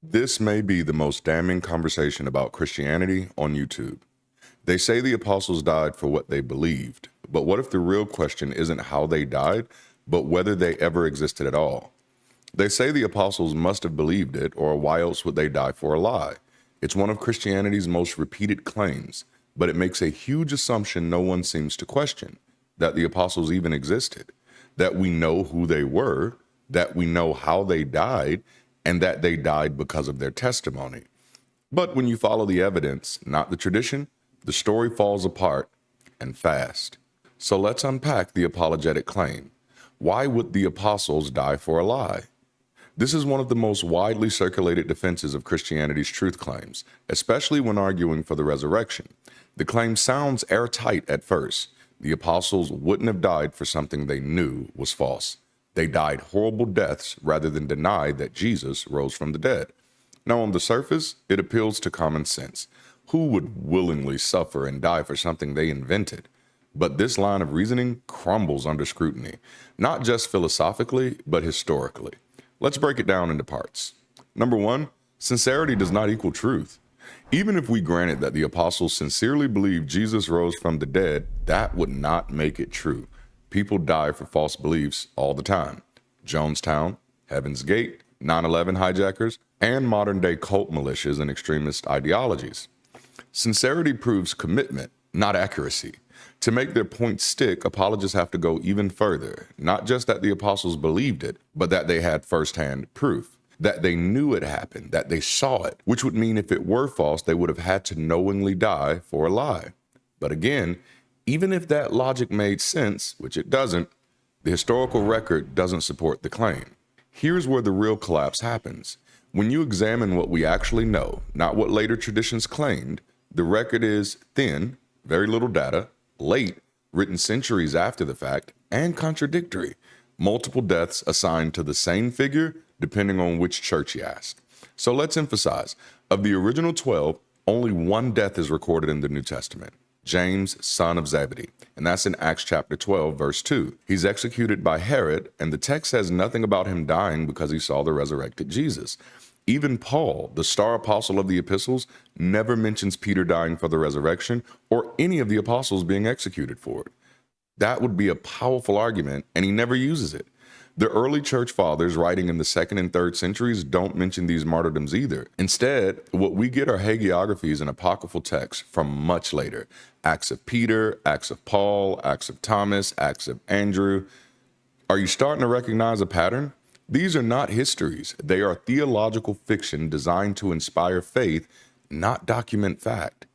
This may be the most damning conversation about Christianity on YouTube. They say the apostles died for what they believed, but what if the real question isn't how they died, but whether they ever existed at all? They say the apostles must have believed it, or why else would they die for a lie? It's one of Christianity's most repeated claims, but it makes a huge assumption no one seems to question, that the apostles even existed, that we know who they were, that we know how they died, and that they died because of their testimony. But when you follow the evidence, not the tradition, the story falls apart, and fast. So let's unpack the apologetic claim. Why would the apostles die for a lie? This is one of the most widely circulated defenses of Christianity's truth claims, especially when arguing for the resurrection. The claim sounds airtight at first. The apostles wouldn't have died for something they knew was false. They died horrible deaths rather than deny that Jesus rose from the dead. Now, on the surface, it appeals to common sense. Who would willingly suffer and die for something they invented? But this line of reasoning crumbles under scrutiny, not just philosophically, but historically. Let's break it down into parts. Number one, sincerity does not equal truth. Even if we granted that the apostles sincerely believed Jesus rose from the dead, that would not make it true. People die for false beliefs all the time. Jonestown, Heaven's Gate, 9/11 hijackers, and modern-day cult militias and extremist ideologies. Sincerity proves commitment, not accuracy. To make their point stick, apologists have to go even further, not just that the apostles believed it, but that they had firsthand proof, that they knew it happened, that they saw it, which would mean if it were false, they would have had to knowingly die for a lie. But again, even if that logic made sense, which it doesn't, the historical record doesn't support the claim. Here's where the real collapse happens. When you examine what we actually know, not what later traditions claimed, the record is thin, very little data, late, written centuries after the fact, and contradictory. Multiple deaths assigned to the same figure, depending on which church you ask. So let's emphasize, of the original 12, only one death is recorded in the New Testament. James, son of Zebedee, and that's in Acts chapter 12, verse 2. He's executed by Herod, and the text says nothing about him dying because he saw the resurrected Jesus. Even Paul, the star apostle of the epistles, never mentions Peter dying for the resurrection or any of the apostles being executed for it. That would be a powerful argument, and he never uses it. The early church fathers writing in the 2nd and 3rd centuries don't mention these martyrdoms either. Instead, what we get are hagiographies and apocryphal texts from much later. Acts of Peter, Acts of Paul, Acts of Thomas, Acts of Andrew. Are you starting to recognize a pattern? These are not histories. They are theological fiction designed to inspire faith, not document fact.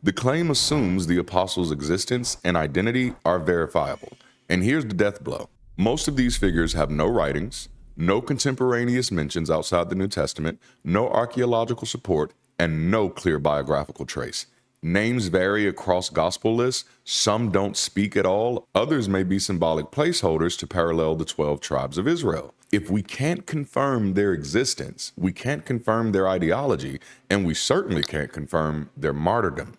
The claim assumes the apostles' existence and identity are verifiable. And here's the death blow. Most of these figures have no writings, no contemporaneous mentions outside the New Testament, no archaeological support, and no clear biographical trace. Names vary across gospel lists. Some don't speak at all. Others may be symbolic placeholders to parallel the 12 tribes of Israel. If we can't confirm their existence, we can't confirm their ideology, and we certainly can't confirm their martyrdom.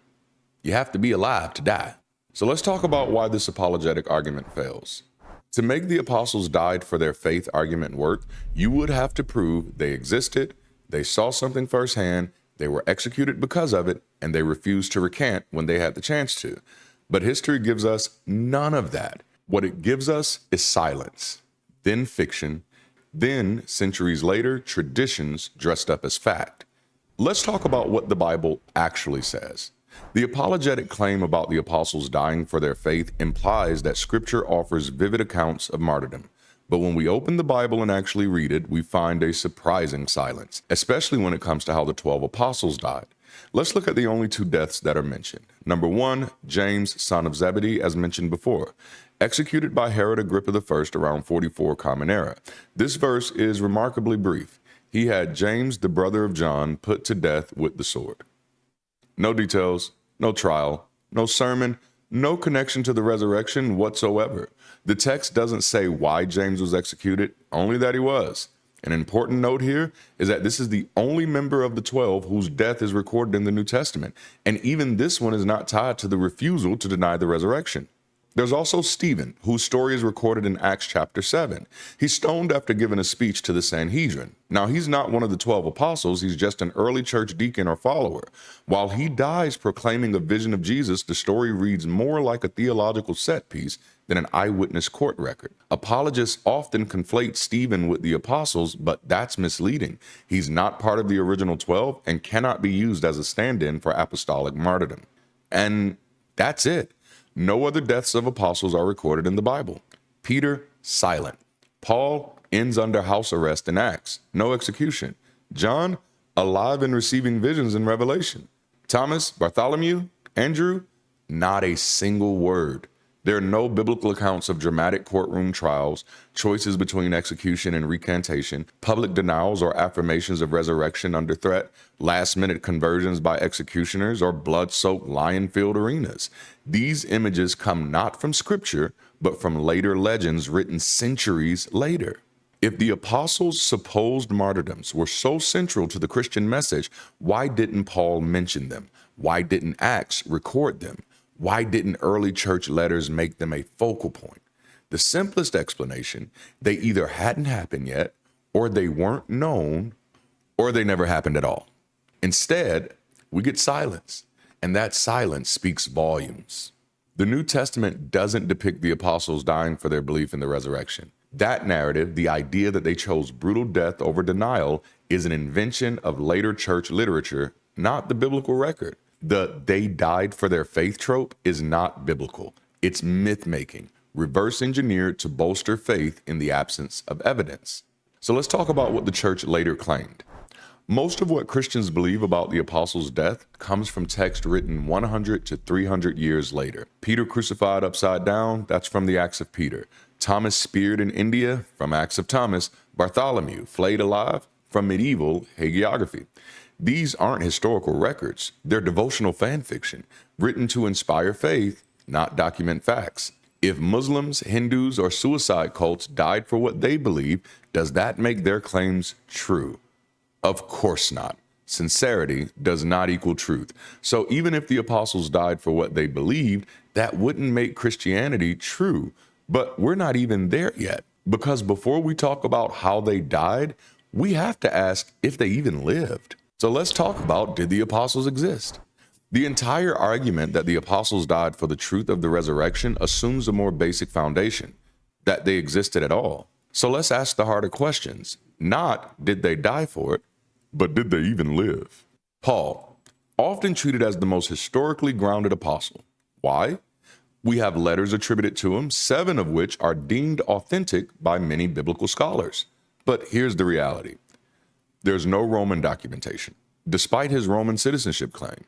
You have to be alive to die. So let's talk about why this apologetic argument fails. To make the apostles died for their faith argument work, you would have to prove they existed, they saw something firsthand, they were executed because of it, and they refused to recant when they had the chance to. But history gives us none of that. What it gives us is silence, then fiction, then, centuries later, traditions dressed up as fact. Let's talk about what the Bible actually says. The apologetic claim about the apostles dying for their faith implies that Scripture offers vivid accounts of martyrdom. But when we open the Bible and actually read it, we find a surprising silence, especially when it comes to how the 12 apostles died. Let's look at the only two deaths that are mentioned. Number one, James, son of Zebedee, as mentioned before, executed by Herod Agrippa I around 44 Common Era. This verse is remarkably brief. He had James, the brother of John, put to death with the sword. No details, no trial, no sermon, no connection to the resurrection whatsoever. The text doesn't say why James was executed, only that he was. An important note here is that this is the only member of the 12 whose death is recorded in the New Testament, and even this one is not tied to the refusal to deny the resurrection. There's also Stephen, whose story is recorded in Acts chapter 7. He's stoned after giving a speech to the Sanhedrin. Now, he's not one of the 12 apostles, he's just an early church deacon or follower. While he dies proclaiming a vision of Jesus, the story reads more like a theological set piece than an eyewitness court record. Apologists often conflate Stephen with the apostles, but that's misleading. He's not part of the original 12 and cannot be used as a stand-in for apostolic martyrdom. And that's it. No other deaths of apostles are recorded in the Bible. Peter, silent. Paul ends under house arrest in Acts, no execution. John, alive and receiving visions in Revelation. Thomas, Bartholomew, Andrew, not a single word. There are no biblical accounts of dramatic courtroom trials, choices between execution and recantation, public denials or affirmations of resurrection under threat, last-minute conversions by executioners, or blood-soaked lion-filled arenas. These images come not from Scripture, but from later legends written centuries later. If the apostles' supposed martyrdoms were so central to the Christian message, why didn't Paul mention them? Why didn't Acts record them? Why didn't early church letters make them a focal point? The simplest explanation: they either hadn't happened yet, or they weren't known, or they never happened at all. Instead, we get silence, and that silence speaks volumes. The New Testament doesn't depict the apostles dying for their belief in the resurrection. That narrative, the idea that they chose brutal death over denial, is an invention of later church literature, not the biblical record. The "they died for their faith" trope is not biblical. It's myth-making, reverse engineered to bolster faith in the absence of evidence. So let's talk about what the church later claimed. Most of what Christians believe about the apostles' death comes from text written 100 to 300 years later. Peter crucified upside down, that's from the Acts of Peter. Thomas speared in India, from Acts of Thomas. Bartholomew flayed alive, from medieval hagiography. These aren't historical records. They're devotional fan fiction, written to inspire faith, not document facts. If Muslims, Hindus, or suicide cults died for what they believe, does that make their claims true? Of course not. Sincerity does not equal truth. So even if the apostles died for what they believed, that wouldn't make Christianity true. But we're not even there yet, because before we talk about how they died, we have to ask if they even lived. So let's talk about, did the apostles exist? The entire argument that the apostles died for the truth of the resurrection assumes a more basic foundation, that they existed at all. So let's ask the harder questions. Not did they die for it, but did they even live? Paul, often treated as the most historically grounded apostle. Why? We have letters attributed to him, 7 of which are deemed authentic by many biblical scholars. But here's the reality. There's no Roman documentation, despite his Roman citizenship claim.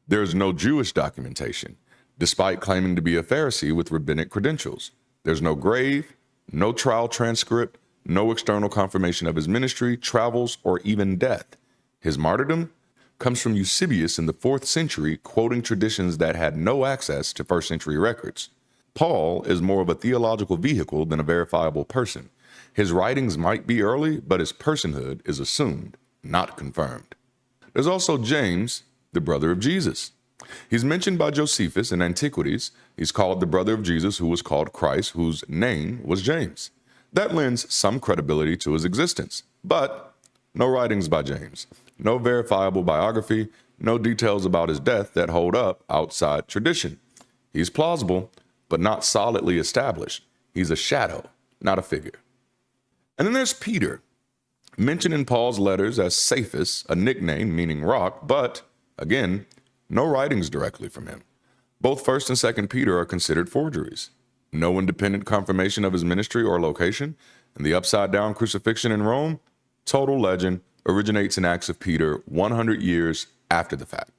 There's no Jewish documentation, despite claiming to be a Pharisee with rabbinic credentials. There's no grave, no trial transcript, no external confirmation of his ministry, travels, or even death. His martyrdom comes from Eusebius in the 4th century, quoting traditions that had no access to 1st century records. Paul is more of a theological vehicle than a verifiable person. His writings might be early, but his personhood is assumed, not confirmed. There's also James, the brother of Jesus. He's mentioned by Josephus in Antiquities. He's called the brother of Jesus, who was called Christ, whose name was James. That lends some credibility to his existence, but no writings by James, no verifiable biography, no details about his death that hold up outside tradition. He's plausible, but not solidly established. He's a shadow, not a figure. And then there's Peter, mentioned in Paul's letters as Cephas, a nickname meaning rock, but, again, no writings directly from him. Both 1st and 2nd Peter are considered forgeries. No independent confirmation of his ministry or location, and the upside-down crucifixion in Rome, total legend, originates in Acts of Peter 100 years after the fact.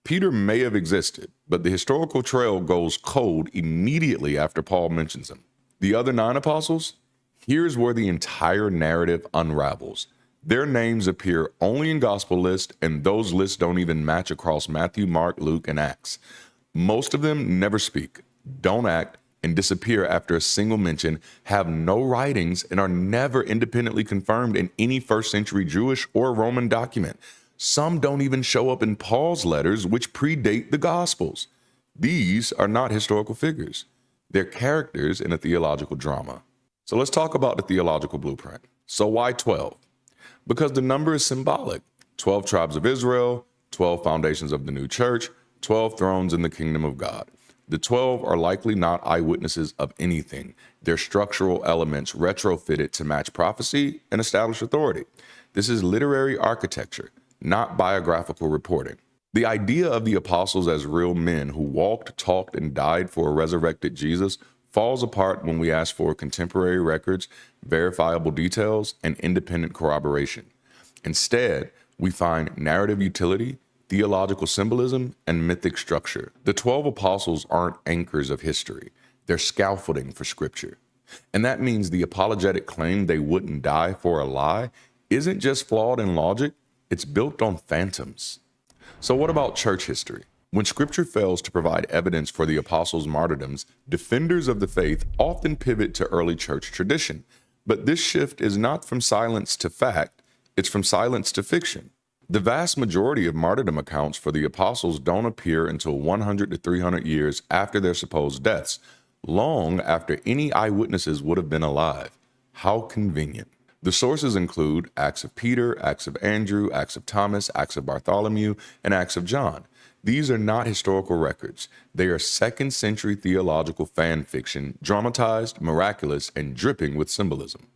Peter may have existed, but the historical trail goes cold immediately after Paul mentions him. The other 9 apostles? Here's where the entire narrative unravels. Their names appear only in gospel lists, and those lists don't even match across Matthew, Mark, Luke, and Acts. Most of them never speak, don't act, and disappear after a single mention, have no writings, and are never independently confirmed in any 1st century Jewish or Roman document. Some don't even show up in Paul's letters, which predate the Gospels. These are not historical figures. They're characters in a theological drama. So let's talk about the theological blueprint. So why 12? Because the number is symbolic. 12 tribes of Israel, 12 foundations of the new church, 12 thrones in the kingdom of God. The 12 are likely not eyewitnesses of anything. They're structural elements retrofitted to match prophecy and establish authority. This is literary architecture, not biographical reporting. The idea of the apostles as real men who walked, talked, and died for a resurrected Jesus falls apart when we ask for contemporary records, verifiable details, and independent corroboration. Instead, we find narrative utility, theological symbolism, and mythic structure. The 12 apostles aren't anchors of history. They're scaffolding for scripture. And that means the apologetic claim they wouldn't die for a lie isn't just flawed in logic, it's built on phantoms. So what about church history? When scripture fails to provide evidence for the apostles' martyrdoms, defenders of the faith often pivot to early church tradition. But this shift is not from silence to fact, it's from silence to fiction. The vast majority of martyrdom accounts for the apostles don't appear until 100 to 300 years after their supposed deaths, long after any eyewitnesses would have been alive. How convenient. The sources include Acts of Peter, Acts of Andrew, Acts of Thomas, Acts of Bartholomew, and Acts of John. These are not historical records. They are second century theological fan fiction, dramatized, miraculous, and dripping with symbolism.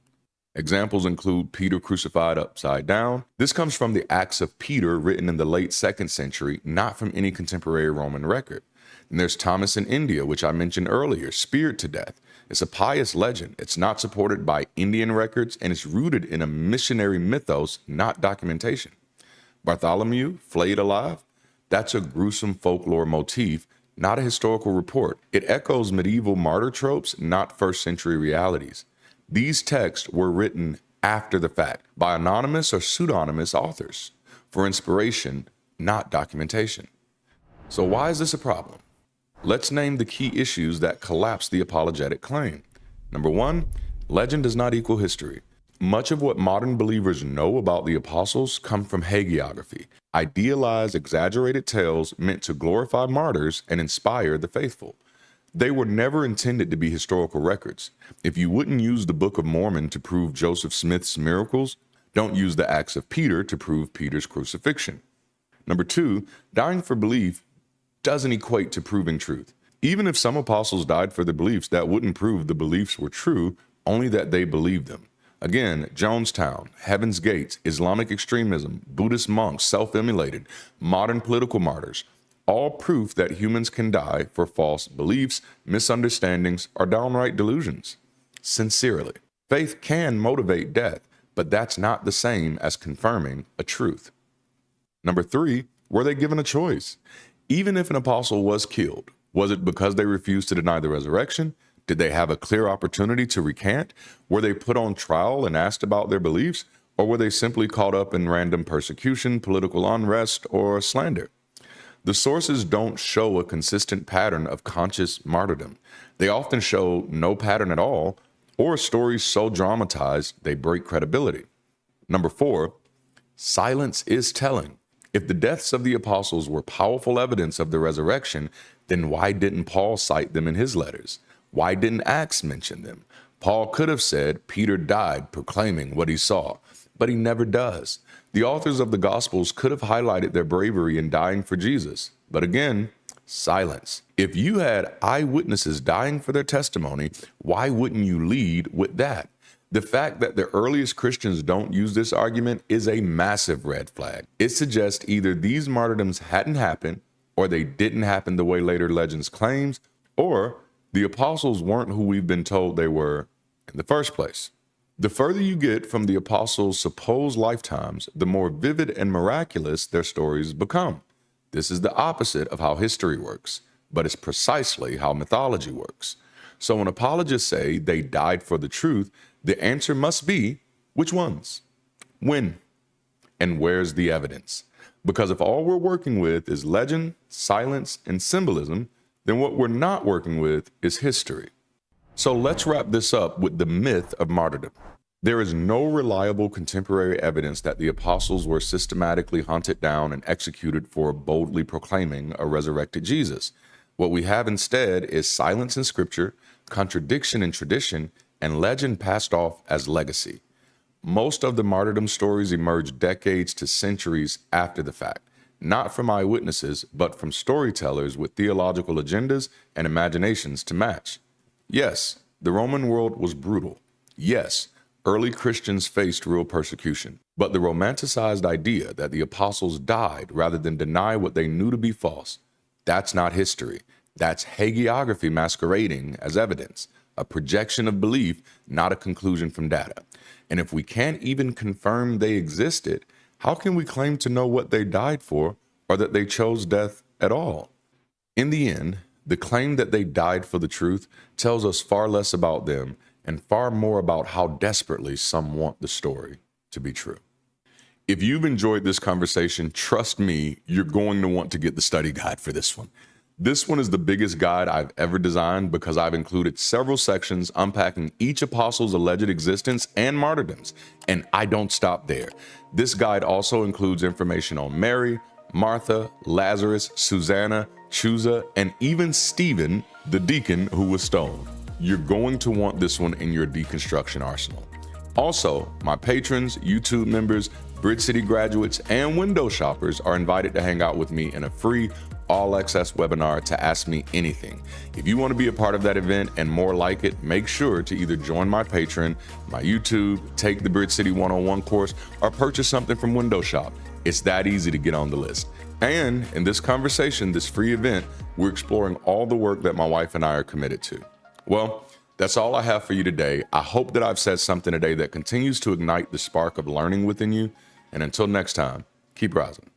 Examples include Peter crucified upside down. This comes from the Acts of Peter written in the late 2nd century, not from any contemporary Roman record. And there's Thomas in India, which I mentioned earlier, speared to death. It's a pious legend. It's not supported by Indian records, and it's rooted in a missionary mythos, not documentation. Bartholomew, flayed alive, that's a gruesome folklore motif, not a historical report. It echoes medieval martyr tropes, not 1st century realities. These texts were written after the fact by anonymous or pseudonymous authors for inspiration, not documentation. So why is this a problem? Let's name the key issues that collapse the apologetic claim. Number 1, legend does not equal history. Much of what modern believers know about the apostles come from hagiography, idealized, exaggerated tales meant to glorify martyrs and inspire the faithful. They were never intended to be historical records. If you wouldn't use the Book of Mormon to prove Joseph Smith's miracles, don't use the Acts of Peter to prove Peter's crucifixion. Number 2, dying for belief doesn't equate to proving truth. Even if some apostles died for their beliefs, that wouldn't prove the beliefs were true, only that they believed them. Again, Jonestown, Heaven's Gates, Islamic extremism, Buddhist monks self-immolated, modern political martyrs, all proof that humans can die for false beliefs, misunderstandings, or downright delusions. Sincerely, faith can motivate death, but that's not the same as confirming a truth. Number 3, were they given a choice? Even if an apostle was killed, was it because they refused to deny the resurrection? Did they have a clear opportunity to recant? Were they put on trial and asked about their beliefs? Or were they simply caught up in random persecution, political unrest, or slander? The sources don't show a consistent pattern of conscious martyrdom. They often show no pattern at all, or stories so dramatized they break credibility. Number 4, silence is telling. If the deaths of the apostles were powerful evidence of the resurrection, then why didn't Paul cite them in his letters? Why didn't Acts mention them? Paul could have said Peter died proclaiming what he saw, but he never does. The authors of the Gospels could have highlighted their bravery in dying for Jesus, but again, silence. If you had eyewitnesses dying for their testimony, why wouldn't you lead with that? The fact that the earliest Christians don't use this argument is a massive red flag. It suggests either these martyrdoms hadn't happened, or they didn't happen the way later legends claims, or the apostles weren't who we've been told they were in the first place. The further you get from the apostles' supposed lifetimes, the more vivid and miraculous their stories become. This is the opposite of how history works, but it's precisely how mythology works. So when apologists say they died for the truth, the answer must be, which ones? When? And where's the evidence? Because if all we're working with is legend, silence, and symbolism, then what we're not working with is history. So let's wrap this up with the myth of martyrdom. There is no reliable contemporary evidence that the apostles were systematically hunted down and executed for boldly proclaiming a resurrected Jesus. What we have instead is silence in scripture, contradiction in tradition, and legend passed off as legacy. Most of the martyrdom stories emerge decades to centuries after the fact, not from eyewitnesses, but from storytellers with theological agendas and imaginations to match. Yes, the Roman world was brutal. Yes, early Christians faced real persecution. But the romanticized idea that the apostles died rather than deny what they knew to be false, that's not history. That's hagiography masquerading as evidence, a projection of belief, not a conclusion from data. And if we can't even confirm they existed, how can we claim to know what they died for or that they chose death at all? In the end, the claim that they died for the truth tells us far less about them and far more about how desperately some want the story to be true. If you've enjoyed this conversation, trust me, you're going to want to get the study guide for this one. This one is the biggest guide I've ever designed because I've included several sections unpacking each apostle's alleged existence and martyrdoms, and I don't stop there. This guide also includes information on Mary, Martha, Lazarus, Susanna, Chusa, and even Stephen, the deacon who was stoned. You're going to want this one in your deconstruction arsenal. Also, my patrons, YouTube members, Bridge City graduates, and window shoppers are invited to hang out with me in a free all-access webinar to ask me anything. If you want to be a part of that event and more like it, make sure to either join my Patreon, my YouTube, take the Bridge City 101 course, or purchase something from Window Shop. It's that easy to get on the list. And in this conversation, this free event, we're exploring all the work that my wife and I are committed to. Well, that's all I have for you today. I hope that I've said something today that continues to ignite the spark of learning within you. And until next time, keep rising.